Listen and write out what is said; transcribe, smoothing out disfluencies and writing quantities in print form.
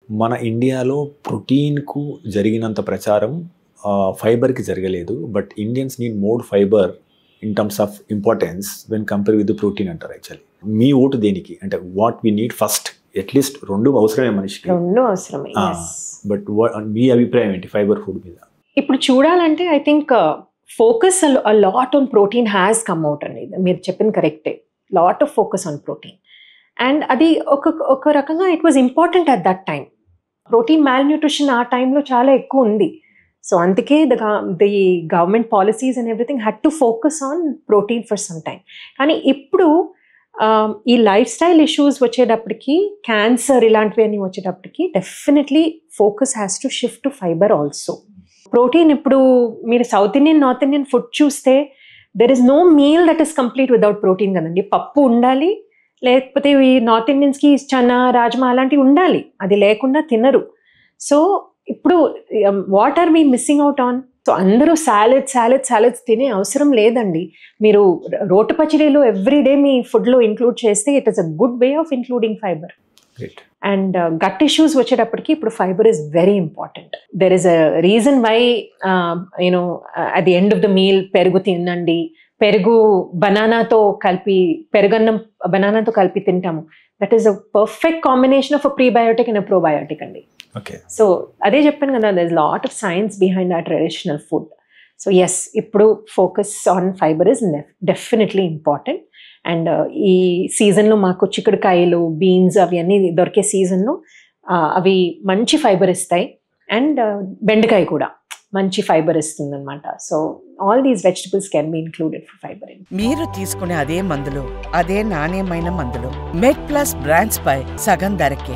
మన ఇండియాలో ప్రోటీన్కు జరిగినంత ప్రచారం ఫైబర్కి జరగలేదు. But Indians need more fibre in terms of importance when compare with protein అంటారు. యాక్చువల్లీ మీ ఓటు దేనికి అంటే what we need first? At least రెండు అవసరమే మనిషికి, రెండు అవసరమే. బట్ మీ అభిప్రాయం ఏంటి ఫైబర్ ఫుడ్ మీద? ఇప్పుడు చూడాలంటే I think focus lot on protein has come out అనేది మీరు చెప్పింది కరెక్టే. Lot of focus on protein and అది ఒక రకంగా it was important at that time. Protein malnutrition ఆ టైంలో చాలా ఎక్కువ ఉంది. సో అందుకే the government policies and everything had to focus on protein for some time. కానీ ఇప్పుడు ఈ లైఫ్ స్టైల్ ఇష్యూస్ వచ్చేటప్పటికి, క్యాన్సర్ ఇలాంటివన్నీ వచ్చేటప్పటికి definitely focus has to shift to fibre also. Protein ఇప్పుడు మీరు south Indian, north Indian food చూస్తే there is no meal that is complete without protein కదండి. పప్పు ఉండాలి, లేకపోతే ఈ నార్త్ ఇండియన్స్కి చనా, రాజ్మా అలాంటివి ఉండాలి. అది లేకుండా తినరు. సో ఇప్పుడు what are we missing out on? So అందరూ సాలెడ్స్ తినే అవసరం లేదండి. మీరు రోటి పచ్చడిలో ఎవ్రీడే మీ ఫుడ్లో ఇంక్లూడ్ చేస్తే it is a good way of including fibre. And gut issues వచ్చేటప్పటికి ఇప్పుడు fibre is very important. There is a reason why you know at the end of the meal పెరుగు తినండి. పెరుగు బనానాతో కలిపి, పెరుగన్నం బనానాతో కలిపి తింటాము. That is a perfect combination of a prebiotic and a probiotic అండి. సో అదే చెప్పాను కదా, there is lot of science behind ఆ ట్రెడిషనల్ ఫుడ్. సో ఎస్, ఇప్పుడు focus on fibre is definitely important. And ఈ సీజన్లో మాకు చిక్కుడుకాయలు, బీన్స్ అవి అన్నీ దొరికే సీజన్లో అవి మంచి ఫైబర్ ఇస్తాయి. అండ్ బెండకాయ కూడా మంచి ఫైబర్ ఇస్తుంది అనమాట. So all these vegetables can be included for fibre. మీరు తీసుకునే అదే మందులు, అదే నాణ్యమైన మందులు మెడ్ ప్లస్ బ్రాండ్స్ పై సగం ధరకే.